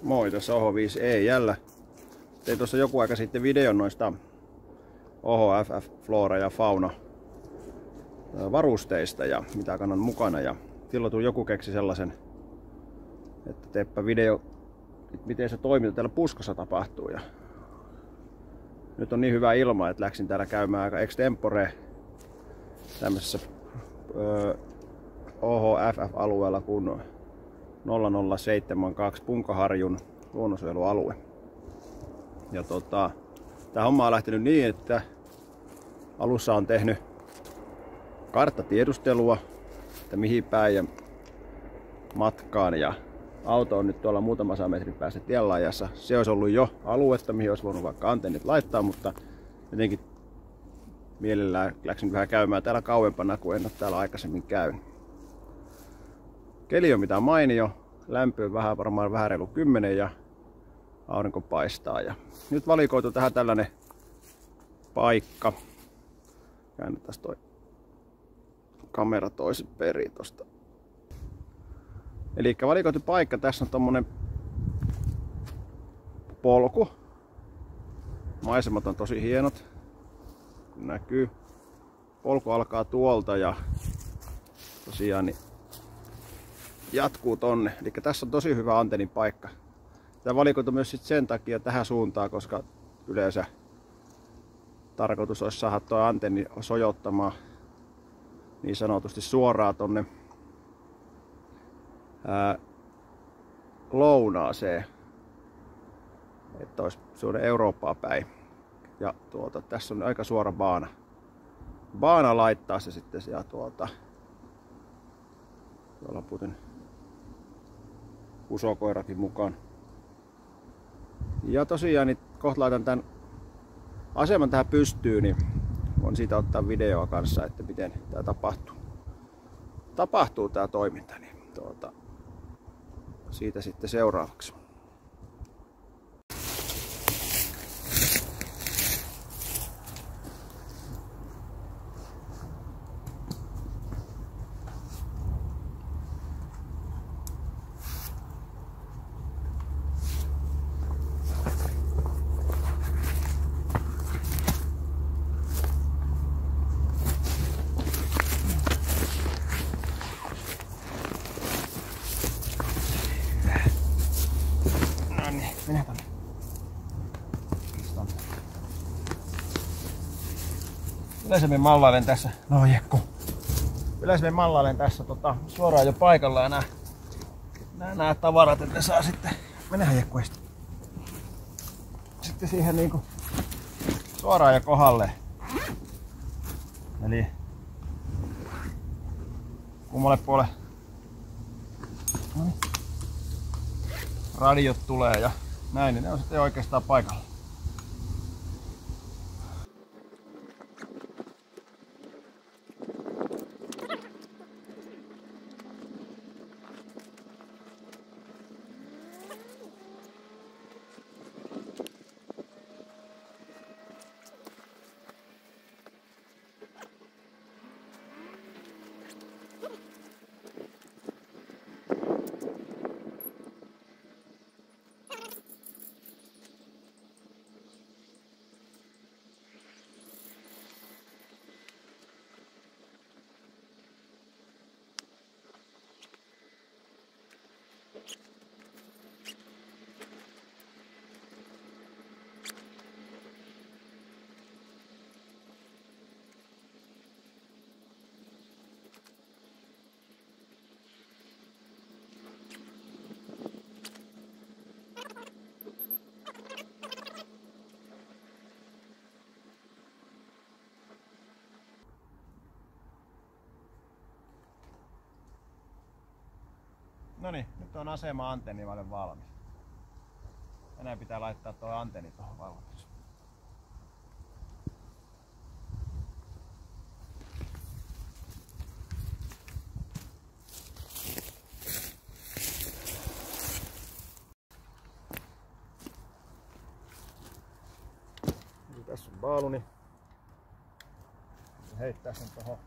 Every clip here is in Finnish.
Moi, tässä Oho 5e jällä. Tein tuossa joku aika sitten videon noista Oho FF Flora ja Fauna varusteista ja mitä kannan mukana. Ja silloin joku keksi sellaisen, että teepä video, miten se toiminta täällä puskassa tapahtuu. Ja nyt on niin hyvä ilma, että läksin täällä käymään aika extempore tämmöisessä Oho FF-alueella kuin 0072 Punkaharjun luonnonsuojelualue. Ja tää homma on lähtenyt niin, että alussa on tehnyt karttatiedustelua, että mihin päin ja matkaan, ja auto on nyt tuolla muutama sata metrin päästä tienlaajassa. Se olisi ollut jo aluetta, mihin olisi voinut vaikka antennit laittaa, mutta jotenkin mielellään läksin vähän käymään täällä kauempana, kun en ole täällä aikaisemmin käynyt. Keli on mitä mainio, lämpö on varmaan vähän reilu 10 ja aurinko paistaa. Ja nyt valikoitu tähän tällainen paikka. Käännetään toi kamera toisen perin tosta. Eli valikoitu paikka, tässä on tommonen polku. Maisemat on tosi hienot. Näkyy. Polku alkaa tuolta ja tosiaan niin jatkuu tonne. Eli tässä on tosi hyvä antennin paikka. Tämä valikoitu myös sen takia tähän suuntaan, koska yleensä tarkoitus olisi saada tuo antenni sojottamaan niin sanotusti suoraan tonne lounaaseen, että olisi suunne Eurooppaa päin. Ja tässä on aika suora baana laittaa se sitten ja tuolla puhuttiin usokoirakin mukaan. Ja tosiaan niin kohta laitan tämän aseman tähän pystyyn, niin voin siitä ottaa videoa kanssa, että miten tämä tapahtuu tämä toiminta, niin siitä sitten seuraavaksi. Mene tonne. Yleisemmin mallailen tässä. No Jekku. Yleisemmin mallailen tässä suoraan jo paikalla ja nää tavarat, että saa sitten. Menehän Jekku estä. Sitten siihen niinku suoraan jo kohdalle. Eli kummalle puolelle radiot tulee ja näin, niin ne on sitten oikeastaan paikalla. Noniin, nyt on asema antenni valmis. Enää pitää laittaa tuo antenni tuohon valvotukseen. Tässä on baaluni. Heittää sen tuohon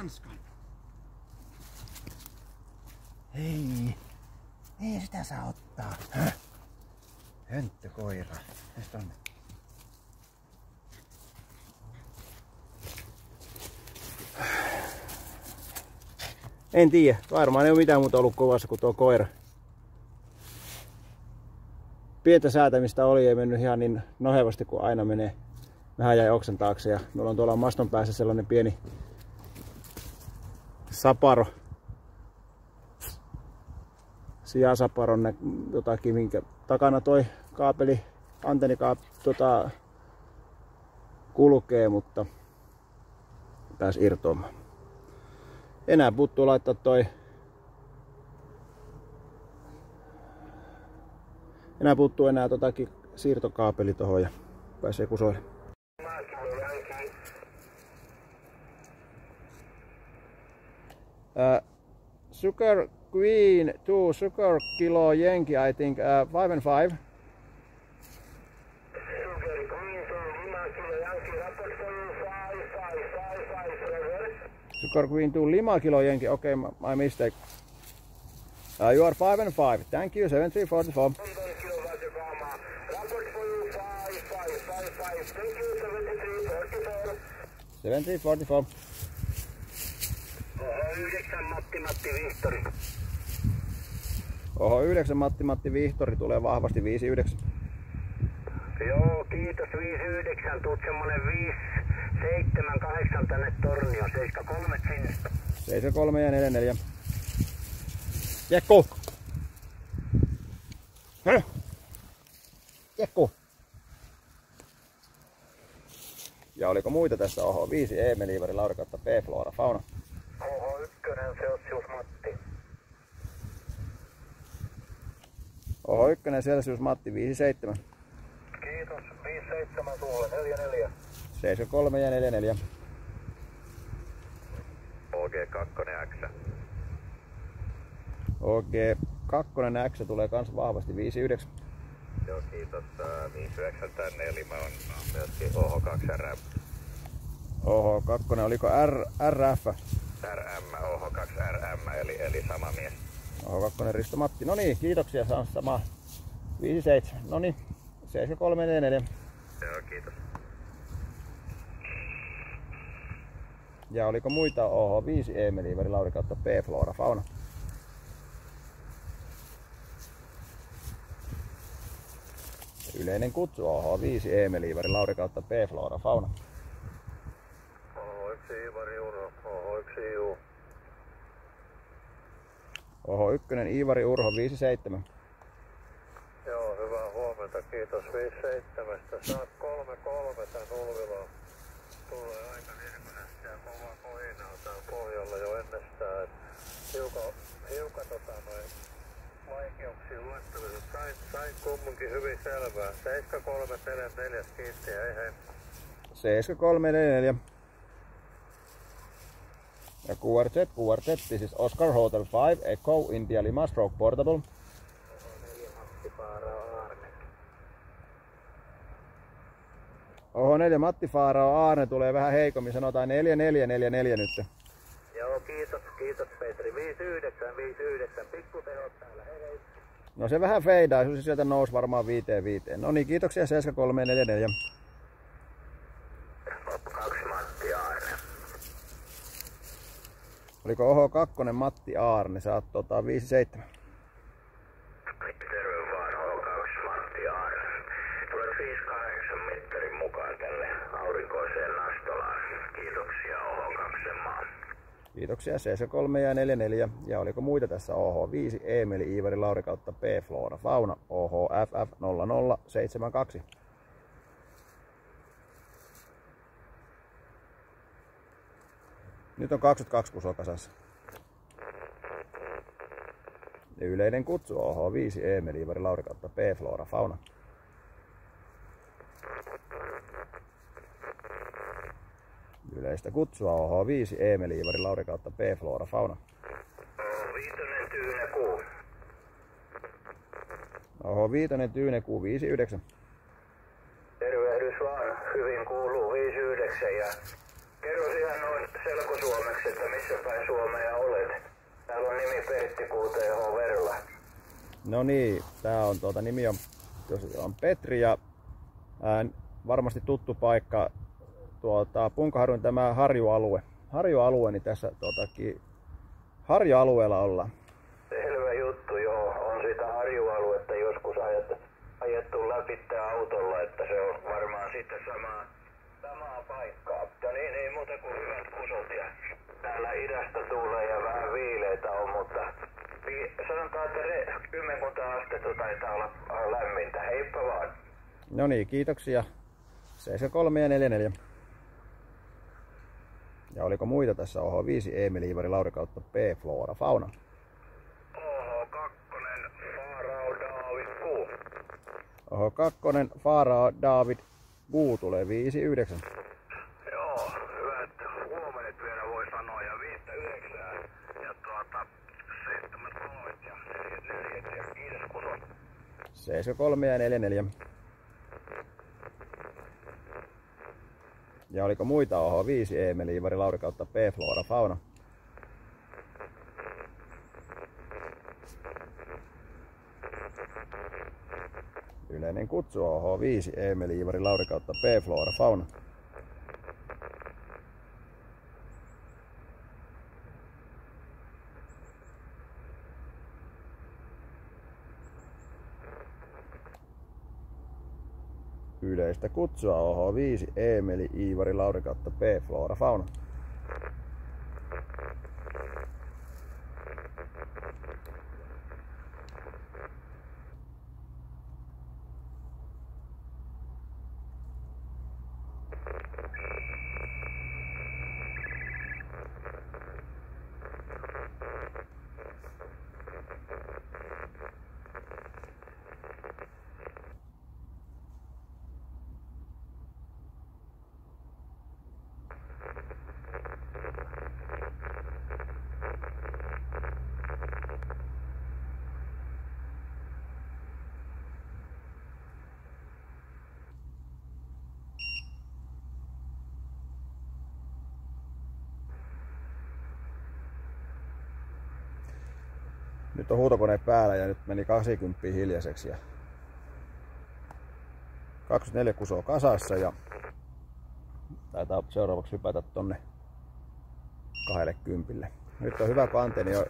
hanskan. Ei sitä saa ottaa. Hönttökoira. Mitäs tonne? En tiedä. Varmaan ei ole mitään muuta ollut kovassa kuin tuo koira. Pientä säätämistä oli, ei mennyt ihan niin nohevasti kuin aina menee. Vähän jäi oksan taakse ja meillä on tuolla maston päässä sellainen pieni saparo. Sijasaparon jotakin, minkä takana toi kaapeli, antenni kulkee, mutta pääsi irtoamaan. Enää puuttuu laittaa toi. Enää puuttuu siirtokaapeli tohon ja pääsee kusoille. Sugar Queen 2 Sugar Kilo Yankee, I think 5 and 5. Sugar Queen 2 Lima Kilo Yankee, okay, my mistake. You are 5 and 5. Thank you, 7344. 7344. Oho 9 Matti Vihtori tulee vahvasti 59. Joo, kiitos 59. Tuut semmonen 5, 7, 8 tänne Tornioon. 73 sinne. 73 ja 44. Jekku! Jekku! Ja oliko muita tässä? Oho 5 Eemeli Iivari Lauri kautta P Flora Fauna. Oho 1 Celsius Matti. Oho 1 Celsius Matti 57. Kiitos 57 sulle 44. 73 ja 44. OG2 X. OG2 X tulee kans vahvasti 59. Joo kiitos 59 tänne eli mä oon myöskin OH2 RF. OH2 oliko RF? RM, OH2 RM eli sama mies. OH2 Risto Matti. No niin, kiitoksia, se on sama 57. No niin, 73 ja 44. Joo kiitos. Ja oliko muita OH5 Eemeli Iivari Lauri kautta P Flora Fauna? Yleinen kutsu OH5 Eemeli Iivari Lauri kautta P Flora Fauna. OH1 Iivari Urho, OH1 Iu. OH1 Iivari Urho 57. Joo, hyvää huomenta, kiitos 57. Saat 3-3 tän Ulvilaan. Tulee aika virkunästi ja kovaa kohinaa tää pohjalla jo ennestään. Hiukan vaikeuksia luettelussa. Sain kumminkin hyvin selvää. 7344 kiitti ja hei hei. 7344. Ja QRZ, this is Oscar Hotel 5, Echo, India Lima, Stroke Portable. Oho 4 Matti Faarao Aarne tulee vähän heikommin, sanotaan 4444 nyt. Joo, kiitos Petri. 59, pikkutehot täällä, hei hei. No se vähän feidaa, se sieltä nousi varmaan 5. No niin, kiitoksia 7344. 2 Matti Aarne. Oliko Oho 2 Matti Aarne, sä oot 57. Terve vaan, H2 Matti Aarne. Tulet 58 mittarin mukaan tälle aurinkoiseen Nastolaan. Kiitoksia Oho2 maa. Kiitoksia CC3 ja 44. Ja oliko muita tässä OH5 Eemeli Iivari Lauri kautta P Flora Fauna OHFF 0072. Nyt on 22 kusoa kasassa. Ja yleinen kutsu OH5 Eemeli Iivari Lauri kautta P Flora Fauna. Yleistä kutsua OH5 Eemeli Iivari Lauri kautta P Flora Fauna. OH5 Tyynekuu. OH5 Tyynekuu 59. Tervehdys vaan, hyvin kuuluu 59 ja Kerro ihan noin selkosuomeksi, että missä päin Suomea olet. Täällä on nimi Pertti QTH Verla. No niin, tää on nimi on Petri ja varmasti tuttu paikka Punkaharjun tämä Harjualue. Harjualue, niin tässä Harjualueella ollaan. Selvä juttu, joo. On sitä Harjualuetta joskus ajettu läpi autolla, että se on varmaan sitten samaa paikkaa. Ja niin, ei muuta kuin hyvät kusot. Ja täällä idästä tuulee ja vähän viileitä on, mutta sanotaan, että 10 astetta taitaa olla lämmintä. Heippa vaan. No niin, kiitoksia. 73 ja 44. Ja oliko muita tässä? Oho 5 Emeli Ivari Lauri kautta P Flora Fauna. Oho 2 Farao David Q. Oho 2 Farao David Q tulee 59. Joo, hyvät huomenet vielä voi sanoa ja 5-9 ja 7-3 ja 4 ja kiitos kusot. 73 ja 44. Ja oliko muita? Oho 5 Emeli Ivari Lauri kautta P Flora Fauna. Yleinen kutsu oho 5 Emeli Ivari Lauri kautta P Flora Fauna. Yleistä kutsua oho 5 Emeli Ivari Lauri kautta P Flora Fauna. Nyt on huutokone päällä ja nyt meni 80 hiljaiseksi ja 24 kusoa kasassa ja taitaa seuraavaksi hypätä tonne 20. Nyt on hyvä, kun antenni on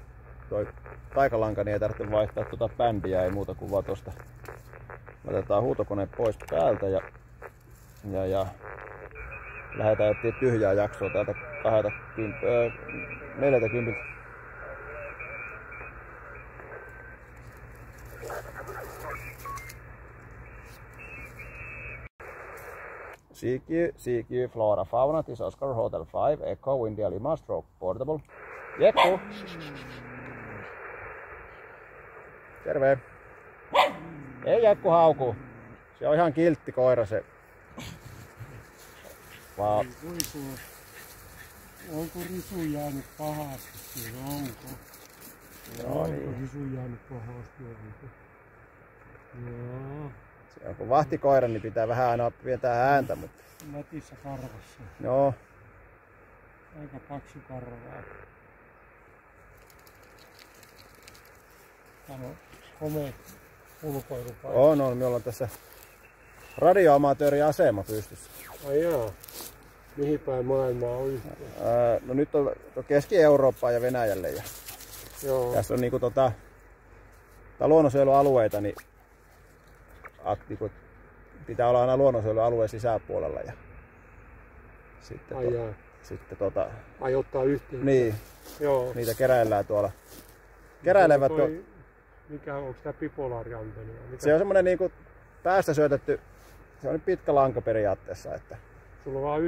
toi taikalanka, niin ei tarvitse vaihtaa tuota bändiä, ei muuta kuin vaan tosta. Otetaan huutokone pois päältä ja lähdetään etsiä tyhjää jaksoa täältä 40. CQ Flora Fauna, this Oscar Hotel 5, Echo India Lima Stroke Portable. Jekku! Terve! Ei Jekku hauku. Se on ihan kiltti koira se. Vaan... Onko risu jäänyt pahasti? Onko? Joo, niin. Onko risu jäänyt pahasti? Joo. Se on kun vahtikoira, niin pitää vähän aina vietää ääntä, mutta... Nätissä karvassa. Joo. Aika paksu karvaa. Täällä on komeet ulkoilupaikka. On. Me ollaan tässä radioamatööriasema pystyssä. Ai jaa. Mihin päin maailmaa on yhteen? No nyt on Keski-Eurooppaan ja Venäjälle. Ja Joo. tässä on niinku luonnonsuojelualueita, niin pitää olla aina luonnonsuojelualueen sisäpuolella. Ja sitten Ai ottaa yhteen. Niin. Joo. Niitä keräillään tuolla. Keräilevät mikä onko tämä bipolaariantenni? Se on semmonen niinku päästä syötetty, se on pitkä lanka periaatteessa, että sulla on vaan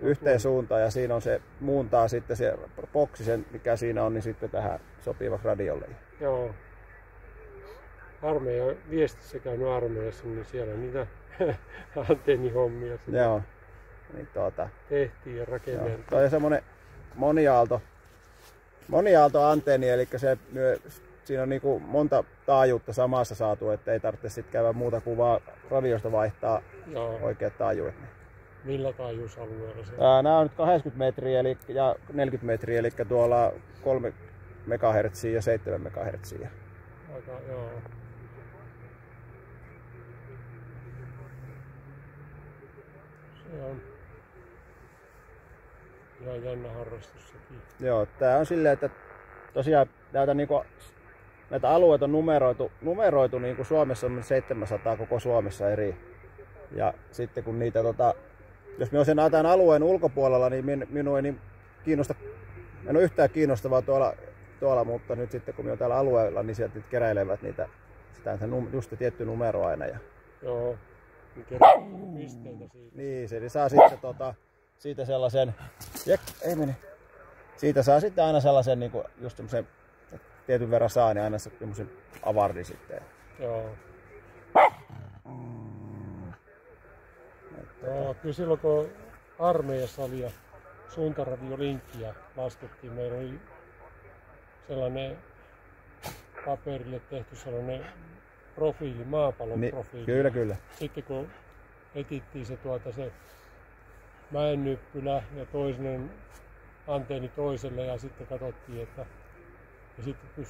yhteen suuntaan ja siinä on se muuntaa sitten se boksi, sen mikä siinä on, niin sitten tähän sopivaksi radiolle. Joo. Armeija viestissä käynyt armeijassa, niin siellä niitä antennihommia joo. Niin tehtiin ja rakenneltiin. Toi on semmonen moniaalto antenni, eli siinä on niinku monta taajuutta samassa saatu, että ei tarvitse sitten käydä muuta kuin vaan radiosta vaihtaa oikeat taajuudet. Millä taajuusalueella se? Nämä on nyt 80 metriä ja 40 metriä, eli tuolla 3 MHz ja 7 MHz. Aika, joo. Se on ihan jännä harrastus sekin. Joo, tää on silleen, että tosiaan näitä alueita on numeroitu niin kuin Suomessa on 700 koko Suomessa eri. Ja sitten kun niitä, jos me sen tämän alueen ulkopuolella, niin minua ei niin kiinnosta, en ole yhtään kiinnostavaa tuolla, mutta nyt sitten kun me on täällä alueella, niin sieltä keräilevät niitä, just se tietty numero aina. Ja joo, kerää pisteitä siitä. niin, se saa sitten siitä sellaisen, siitä saa sitten aina sellaisen, niin kuin just semmoisen, tietyn verran saa, niin aina semmoisen avardin sitten. Joo. Joo, kyllä silloin kun armeijassa oli ja suuntaradiolinkkiä laskettiin, meillä oli sellainen paperille tehty sellainen profiili, maapallon profiili. Kyllä. Sitten kun etittiin se se mäennyppylä ja toinen antenni toiselle ja sitten katsottiin, että ja sitten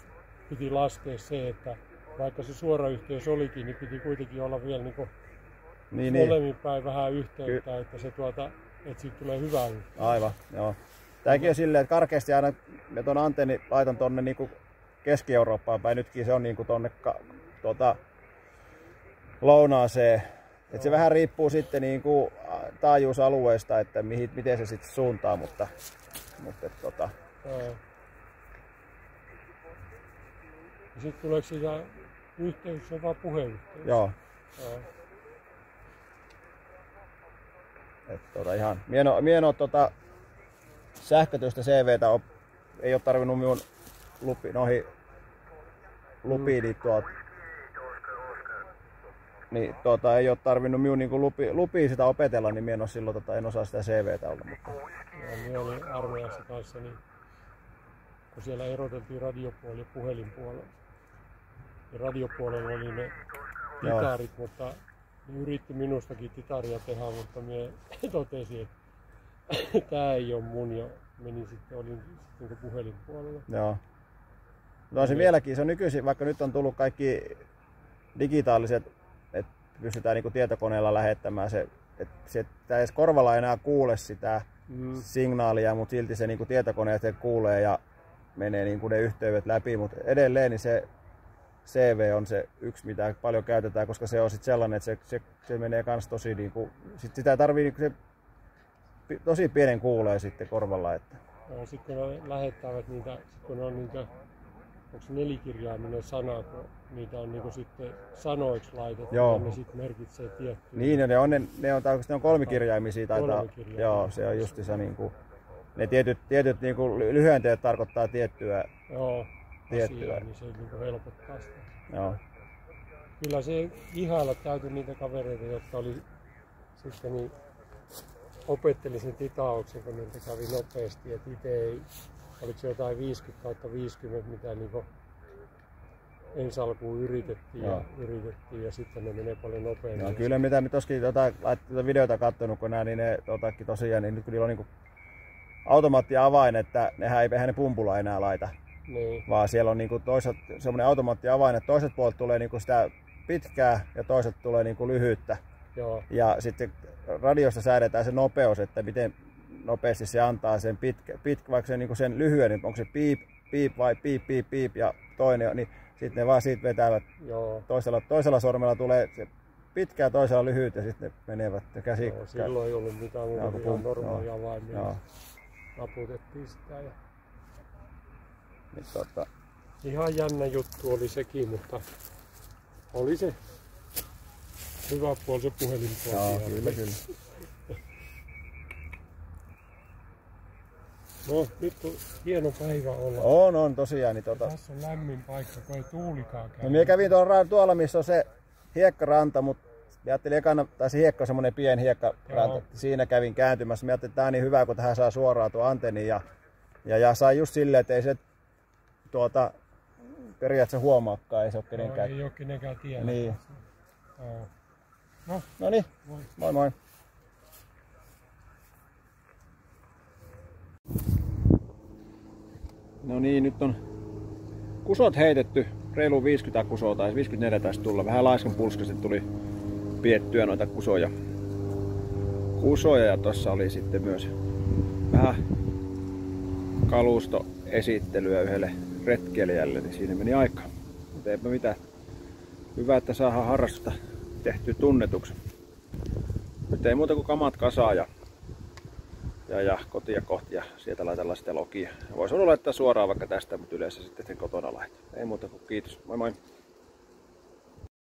piti laskea se, että vaikka se suora yhteys olikin, niin piti kuitenkin olla vielä niin molemmin päin vähän yhteyttä, että se että siitä tulee hyvä yhteys. Aivan, joo. Tämäkin on silleen, että karkeasti aina me tuon antenni laitan tonne niinku Keski-Eurooppaan päin, nytkin se on niinku tonne lounaaseen. Et se vähän riippuu sitten niinku taajuusalueesta, että miten se sitten suuntaa, mutta ja sitten tuleeko siitä yhteys, se on vaan puheyhteys? Joo. Ihan mie en oo sähkötystä CVtä ei ole tarvinnut minun lupiin niin ei ole tarvinnut minun niinku lupiin sitä opetella, niin mie en oo silloin en osaa sitä CVtä olla. Mutta joo, minä olin armeijassa kanssa, niin kun siellä eroteltiin radiopuoli ja puhelinpuolella. Ja radiopuolella oli ne titarit, mutta ne yritti minustakin titaria tehdä, mutta minä totesin, että tämä ei ole mun ja olin sitten puhelinpuolella. Joo. No se vieläkin, se on nykyisin, vaikka nyt on tullut kaikki digitaaliset, että pystytään niinku tietokoneella lähettämään se, että edes korvalla ei enää kuule sitä signaalia, mutta silti se niinku tietokoneet se kuulee ja menee niinku ne yhteydet läpi, mutta edelleen niin se CV on se yksi, mitä paljon käytetään, koska se on sit sellainen, että se menee kans tosi niinku, sitä tarvii niinku se tosi pienen kuulee sitten korvalla. Että. No, sitten kun ne lähettävät niitä, kun ne on niitä, onko se nelikirjaiminen sana, kun niitä on niinku sitten sanoiksi laitettu, ja ne sitten merkitsee tiettyä. Niin, ne on kolmikirjaimisia taitaa. Joo, se on justiinsa niinku, ne tietyt niinku lyhenteet tarkoittaa tiettyä. Joo. Asiaa, niin se niinku helpottaa sitä. Joo. Kyllä se ihailla täytyy niitä kavereita, jotka oli sitten niin opetteli sen titaauksen, kun niitä kävi nopeasti, että itse ei, oliko se jotain 50/50, mitä niinku ensi alkuun yritettiin ja sitten ne menee paljon nopeammin. Joo, kyllä mitä me toskin videota katsonut, kun niin ne tosiaan, niin nyt kun niillä on niinku automaattiavain, että eihän ne pumpulla enää laita. Niin. Vaan siellä on niinku semmoinen automaattiavain, että toiset puolet tulee niinku sitä pitkää ja toiset tulee niinku lyhyyttä. Joo. Ja sitten radiossa säädetään se nopeus, että miten nopeasti se antaa sen vaikka se, niinku sen lyhyen, niin onko se piip vai piip ja toinen, niin sitten ne vaan siitä vetävät. Joo. Toisella sormella tulee se pitkä ja toisella lyhyt ja sitten ne menevät käsi. Joo, silloin ei ollut mitään muuta kuin normaalia avaimia. Naputettiin sitä. Ja ihan jännä juttu oli sekin, mutta oli se hyvä puoli se puhelinpuoli. Joo, kyllä. No, nyt on hieno päivä olla. On tosiaan. Niin Tässä on lämmin paikka, kun ei tuulikaan käy. No, minä kävin tuolla missä on se hiekkaranta, mutta ajattelin ekana, tai se hiekka on semmoinen pieni hiekkaranta. Siinä kävin kääntymässä. Minä ajattelin, että tämä on niin hyvä, kun tähän saa suoraan tuo antenni. Ja sai just silleen, että ei se periaatteessa huomaakaan, ei se ole kenenkään. Ei ole kenenkään tiedä. Niin. No niin, moi moi. No niin, nyt on kusot heitetty. Reilu 50 kusoa tai 54 taisi tulla. Vähän laiskan pulskasti tuli piettyä noita kusoja. Ja tossa oli sitten myös vähän kalustoesittelyä yhdelle retkeilijälle, niin siinä meni aika. Mutta eipä mitään. Hyvä, että saadaan harrastusta tehtyä tunnetuksi. Nyt ei muuta kuin kamat kasaa ja kotia kohti ja sieltä laitellaan sitten logia. Voisi olla laittaa suoraan vaikka tästä, mutta yleensä sitten kotona laittaa. Ei muuta kuin kiitos. Moi moi!